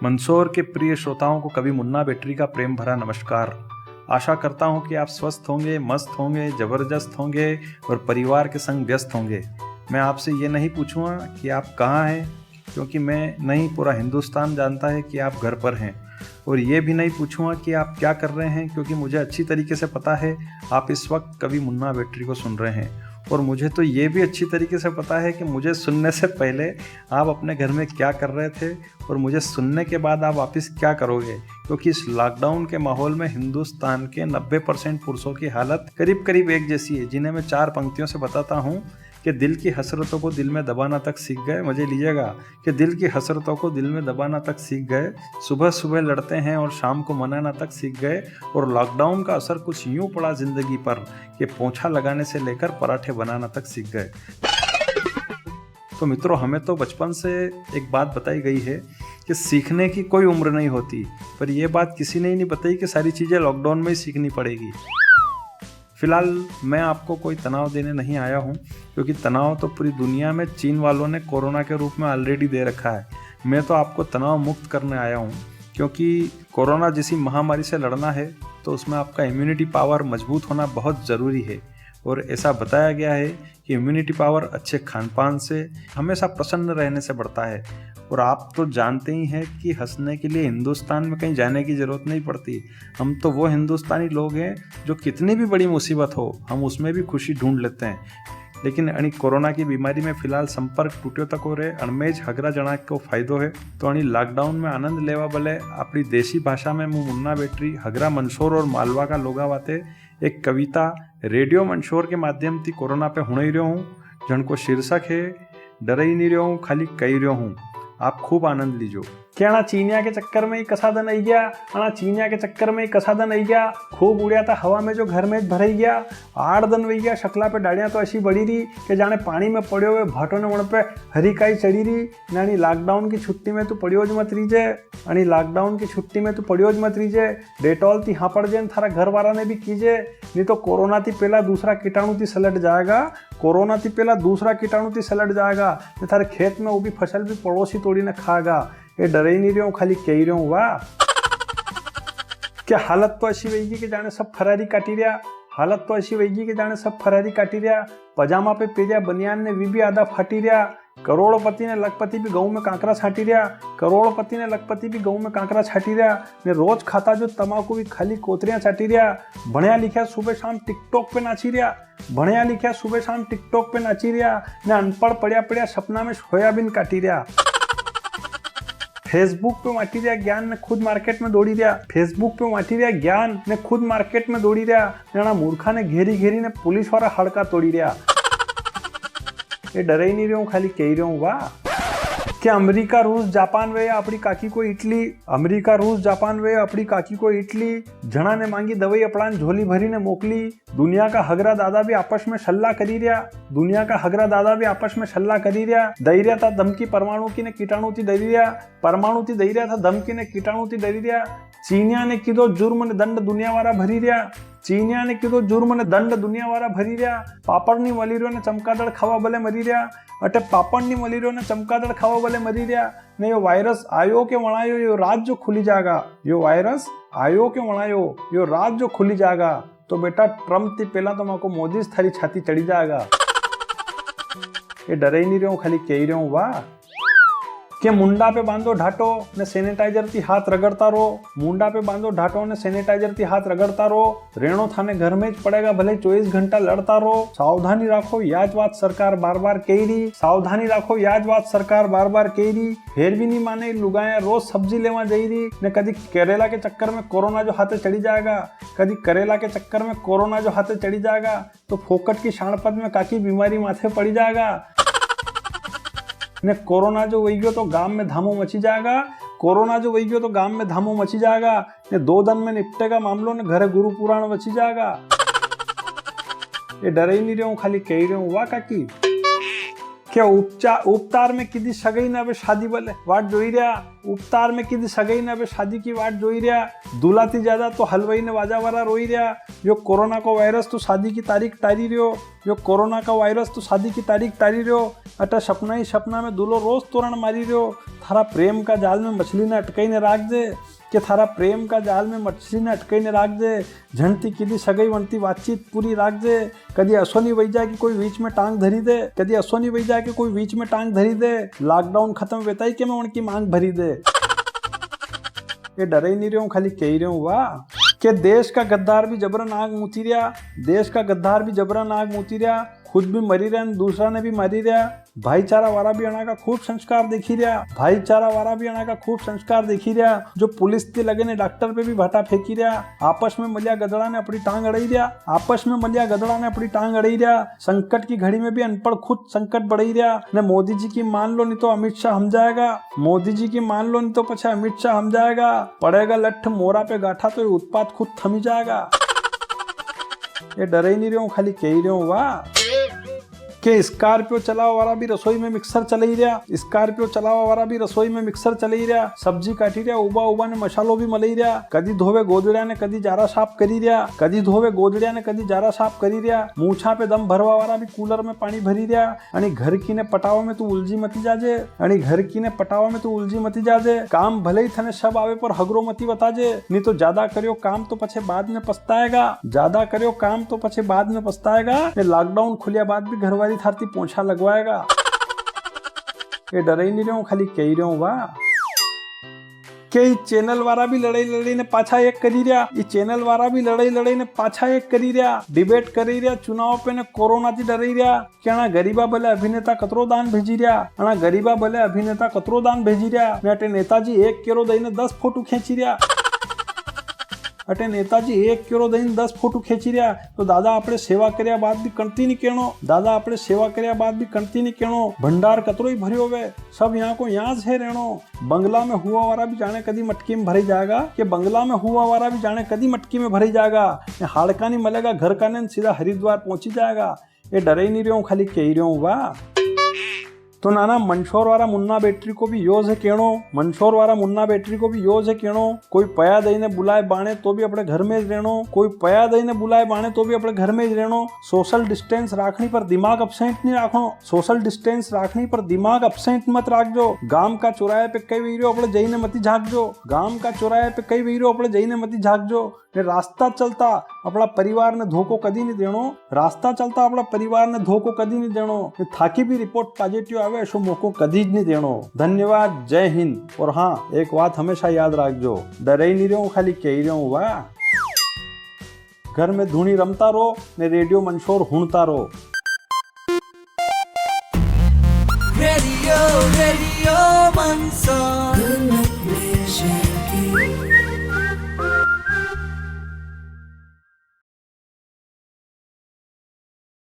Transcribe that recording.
मंदसौर के प्रिय श्रोताओं को कवि मुन्ना बेटरी का प्रेम भरा नमस्कार। आशा करता हूं कि आप स्वस्थ होंगे, मस्त होंगे, जबरदस्त होंगे और परिवार के संग व्यस्त होंगे। मैं आपसे ये नहीं पूछूंगा कि आप कहाँ हैं, क्योंकि मैं नहीं पूरा हिंदुस्तान जानता है कि आप घर पर हैं। और ये भी नहीं पूछूंगा कि आप क्या कर रहे हैं, क्योंकि मुझे अच्छी तरीके से पता है आप इस वक्त कवि मुन्ना बेटरी को सुन रहे हैं। और मुझे तो ये भी अच्छी तरीके से पता है कि मुझे सुनने से पहले आप अपने घर में क्या कर रहे थे और मुझे सुनने के बाद आप वापस क्या करोगे, क्योंकि इस लॉकडाउन के माहौल में हिंदुस्तान के 90% पुरुषों की हालत करीब करीब एक जैसी है, जिन्हें मैं 4 पंक्तियों से बताता हूँ कि दिल की हसरतों को दिल में दबाना तक सीख गए। मजे लीजिएगा कि दिल की हसरतों को दिल में दबाना तक सीख गए, सुबह सुबह लड़ते हैं और शाम को मनाना तक सीख गए। और लॉकडाउन का असर कुछ यूं पड़ा जिंदगी पर कि पोंछा लगाने से लेकर पराठे बनाना तक सीख गए। तो मित्रों, हमें तो बचपन से एक बात बताई गई है कि सीखने की कोई उम्र नहीं होती, पर यह बात किसी ने ही नहीं बताई कि सारी चीज़ें लॉकडाउन में ही सीखनी पड़ेगी। फिलहाल मैं आपको कोई तनाव देने नहीं आया हूँ, क्योंकि तनाव तो पूरी दुनिया में चीन वालों ने कोरोना के रूप में ऑलरेडी दे रखा है। मैं तो आपको तनाव मुक्त करने आया हूँ, क्योंकि कोरोना जैसी महामारी से लड़ना है तो उसमें आपका इम्यूनिटी पावर मजबूत होना बहुत ज़रूरी है। और ऐसा बताया गया है कि इम्यूनिटी पावर अच्छे खान पान से, हमेशा प्रसन्न रहने से बढ़ता है। और आप तो जानते ही हैं कि हंसने के लिए हिंदुस्तान में कहीं जाने की ज़रूरत नहीं पड़ती। हम तो वो हिंदुस्तानी लोग हैं जो कितनी भी बड़ी मुसीबत हो हम उसमें भी खुशी ढूंढ लेते हैं। लेकिन कोरोना की बीमारी में फिलहाल संपर्क टूट्यो तक हो रहे अणमेज हगरा जणा को फायदो है। तो लॉकडाउन में आनंद लेवा भले अपनी देसी भाषा में मुँह मुन्ना बेटरी हगरा मंदसौर और मालवा का लोगा वाते एक कविता रेडियो मंदसौर के माध्यम थी कोरोना पे हुण ही रहो हूँ, जनको शीर्षक है डर ही नहीं रहो हूँ, खाली कही रहो हूँ। आप खूब आनंद लीजो। क्या ना चीनिया के चक्कर में ही कसादन आई गया, अना चीनिया के चक्कर में ही कसादन आई गया, खूब उड़िया था हवा में जो घर में भराई गया। 8 दिन वही गया, शक्ला पे डाड़ियाँ तो ऐसी बड़ी रही कि जाने पानी में पड़े हुए भाटों ने वण पे हरी काई चढ़ी रही। यानी लॉकडाउन की छुट्टी में तू पड़ियोज मत रीजे, यानी लॉकडाउन की छुट्टी में तू पड़ियोज मत रीजे। डेटॉल थी हाँ पड़ जाए थारा घर वाला ने भी कीजे, नहीं तो कोरोना थी पहला दूसरा कीटाणु थी सलट जाएगा। कोरोना थी पहला दूसरा कीटाणु थी सलट जाएगा, ये थारे खेत में वो भी फसल भी पड़ोसी तोड़ी ने खाएगा। ये डर ही नहीं रहा हूँ, खाली कह रहा हूँ। वाह, क्या हालत तो ऐसी वही कि जाने सब फरारी काटी रहा, हालत तो ऐसी वही कि जाने सब फरारी काटी रहा। पजामा पे पेरिया बनियान ने भी आधा फाटी रहा। करोड़पति ने लखपति भी गऊ में कांकरा छाटी रहा, करोड़पति ने लखपति भी गऊ में कांकरा छाटी रहा। ने रोज खाता जो तमाकू भी खाली कोतरियां चाटी रहा। भणिया लिखा सुबह शाम टिकटॉक पे नाची रहा, भणिया लिखा सुबह शाम टिकटॉक पे नाची रहा। ने अनपढ़ पड़िया पड़िया सपना में सोयाबीन काटी रहा। फेसबुक पे वाटी रहा ज्ञान ने खुद मार्केट में दौड़ी रहा, फेसबुक पे वाटी रहा ज्ञान ने खुद मार्केट में दौड़ी रहा। ना मूर्खा ने घेरी घेरी ने पुलिस वाला हड़का तोड़ी रहा। ये डर ही नहीं रहा हूँ, खाली कह रहा हूँ। वाह, क्या अमेरिका रूस जापान वे अपनी काकी को इटली, अमेरिका रूस जापान वे अपनी काकी को इटली। जना ने मांगी दवाई अपनान झोली भरी ने मोकली। दुनिया का हगरा दादा भी आपस में सल्ला करी रहा, दुनिया का हगरा दादा भी आपस में सल्ला करी रहा। दैर्या था धमकी परमाणु की ने कीटाणु थी दई रहा, परमाणु थी दैर्या था धमकी ने कीटाणु थी दई रहा। चीनिया ने कीधो जुर्म ने दंड दुनिया वाला भरी रहा, चीनिया ने कीधो जुर्म ने दंड दुनिया वाला भरी रहा। पापड़ नी मलीरो ने चमकादड़ खावा भले मरी रहा, अटे पापड़ नी मलीरो ने चमकादड़ खावा भले मरी रहा। ने यो वायरस आयो के वणायो यो रात जो खुली जागा, यो वायरस आयो के वणायो यो रात जो खुली जागा। तो बेटा ट्रम्प थी पहला तो माको मोदी थारी छाती चढ़ी जाएगा। ये डर ही नहीं रहा हूँ, खाली कह ही रहा हूँ। वाह, के मुंडा पे बांधो ढाटो ने सैनिटाइजर थी हाथ रगड़ता रो, मुंडा पे बांधो ढाटो ने सैनिटाइजर थी हाथ रगड़ता रो। रेणो थाने घर में पड़ेगा भले 24 घंटा लड़ता रो। सावधानी राखो याद बात सरकार बार बार कह रही, सावधानी राखो याद बात सरकार बार बार कह रही। फिर भी नहीं माने लुगाया रोज सब्जी लेवा जा रही ने। कभी करेला के चक्कर में कोरोना जो हाथे चढ़ी जाएगा, कभी करेला के चक्कर में कोरोना जो हाथे चढ़ी जाएगा तो फोकट की शाणपत में काकी बीमारी माथे पड़ी जाएगा। ने कोरोना जो वही गयो तो गांव में धामो मची जाएगा, कोरोना जो वही गयो तो गांव में धामो मची जाएगा। ने 2 दिन में निपटेगा मामलों ने घरे गुरु पुराण बची जाएगा। ये डर ही नहीं रहा हूँ, खाली कह रहा हूँ। वाह काकी, क्या उपचार में किसी सगई ना शादी बोले वाट जोई रहा। उपतार में किसी सगई ने अबे शादी की वाट जोई रहा, दूल्हा थी ज्यादा तो हलवाई ने वाजा वारा रोई रहा, जो कोरोना का वायरस तो शादी की तारीख टारी रहो, जो कोरोना का वायरस तो शादी की तारीख टारी रहो, अटा सपना ही सपना में दूल्हो रोज तोरण मारी रहो, थारा प्रेम का जाल में मछली ने अटकाई ने राख दे, कि थारा प्रेम का जाल में मछली ने अटकाई ने राख दे, झंटी किदी सगई वनती बातचीत पूरी राख दे, कदी असोनी वही जाए कि कोई बीच में टांग धरी दे, कदी असोनी वही जाए कि कोई बीच में टांग धरी दे, लॉकडाउन खत्म बेताई के मैं उनकी मांग भरी दे। ये डरे ही नहीं रहे हूँ, खाली कह ही रहे हूँ वाह कि देश का गद्दार भी जबरन आग मुती रहा, देश का गद्दार भी जबरन आग मुती रहा, खुद भी मरी रहा दूसरा ने भी मरी रहा, भाईचारा वाला भी अना का खूब संस्कार देखी रहा, भाईचारा वाला भी अना का खूब संस्कार देखी रहा, जो पुलिस के लगे ने डॉक्टर पे भी भाटा फेंकी रहा, आपस में मलिया गदड़ा ने अपनी टांग अड़ाई रहा, आपस में मलिया गदड़ा ने अपनी टांग अड़ाई रहा, संकट की घड़ी में भी अनपढ़ खुद संकट बढ़ाई रहा, ने मोदी जी की मान लो नहीं तो अमित शाह हम जाएगा, मोदी जी की मान लो नहीं तो पछे अमित शाह हम जाएगा, पड़ेगा लठ मोरा पे गाठा तो ये उत्पात खुद थमी जाएगा। ये डरे ही नहीं रहे हूँ, खाली कह ही रहे हूँ वाह कि स्कॉर्पियो चलावा वाला भी रसोई में मिक्सर चल ही रहा, स्कॉर्पियो चलावा वाला भी रसोई में मिक्सर चल ही रहा, सब्जी काटी रहा, उबा उबा ने मसालो भी मलई रहा, कदी धोवे गोदड़िया ने कदी जारा साफ करी रहा, कदी धोवे गोदड़िया ने कदी जारा साफ करी रहा, मूछा पे दम भरवा वाला भी कूलर में पानी भरी रहा, आणि घर की ने पटावा में तू उलझी मती जाजे, आणि घर की ने पटावा में तू उलझी मती जाजे, काम भले ही थने सब आवे पर हगरो मती बताजे, नहीं तो ज्यादा करियो काम तो पछे बाद में पछताएगा, ज्यादा करियो काम तो पछे बाद में पछताएगा, लॉकडाउन खुलिया बाद भी घरवाली थारती पोछा लगवाएगा। ये डरे ही नहीं रहे हूँ, खाली कह ही रहे हूँ वाह कि चैनल वाला भी लड़ाई लड़ाई ने पाछा एक करी रहा, ये चैनल वाला भी लड़ाई लड़ाई ने पाछा एक करी रहा, डिबेट करी रहा, चुनाव पे ने कोरोना थी डरी रहा, क्या ना गरीबा भले अभिनेता कतरो दान भेजी रहा, ना गरीबा भले अभिनेता कतरो दान भेजी रहा, अटे नेताजी 1 करोड़ दई ने 10 फोटो खींची रहा, अटे नेताजी 1 करोड़ दई ने 10 फोटो खींची रहा, तो दादा आपणे सेवा कर्या बाद भी कणती नहीं कहणो, दादा आपणे सेवा कर्या बाद भी कणती नहीं कहणो, भंडार कतरो ही भरियो वे, सब यहाँ को यहाँ से रहणो, बंगला में हुआ वाला भी जाने कदी मटकी में भरी जाएगा, कि बंगला में हुआ वाला भी जाने कदी मटकी में भरी जाएगा, हाड़का नहीं मिलेगा घर का ने सीधा हरिद्वार पहुंची जाएगा। ये डरे ही नहीं रहे हूँ, खाली कह ही रहे हूँ वाह तो नाना मंशोर वाला मुन्ना बैटरी को भी योज है केणो, मंशोर वाला मुन्ना बैटरी को भी योज है केणो, कोई पया दई ने बुलाए बाणे तो भी अपने घर में ही रहनो, कोई पया दई ने बुलाए बाणे तो भी अपने घर में ही रहनो, सोशल डिस्टेंस राखनी पर दिमाग अपसेंट नहीं राखो, सोशल डिस्टेंस राखनी पर दिमाग अपसेंट मत राखजो, गांव का चौराहे पे कई वीरो अपने जईने मती झांकजो, गांव का चौराहे पे कई वीरो अपने जईने मती झांकजो, रास्ता चलता अपना परिवार ने धोखो कदी नहीं देनो, रास्ता चलता अपना परिवार ने धोखो कदी नहीं देनो, थाकी भी रिपोर्ट पॉजिटिव आवे ऐसो मौको कदी नहीं देनो। धन्यवाद, जय हिंद। और हाँ, एक बात हमेशा याद रखजो, डरे ही नहीं रहो, खाली कह ही रहो वाह घर में धूनी रमता रहो ने रेडियो मंशोर हुणता रहो। Radio radio मंशोर।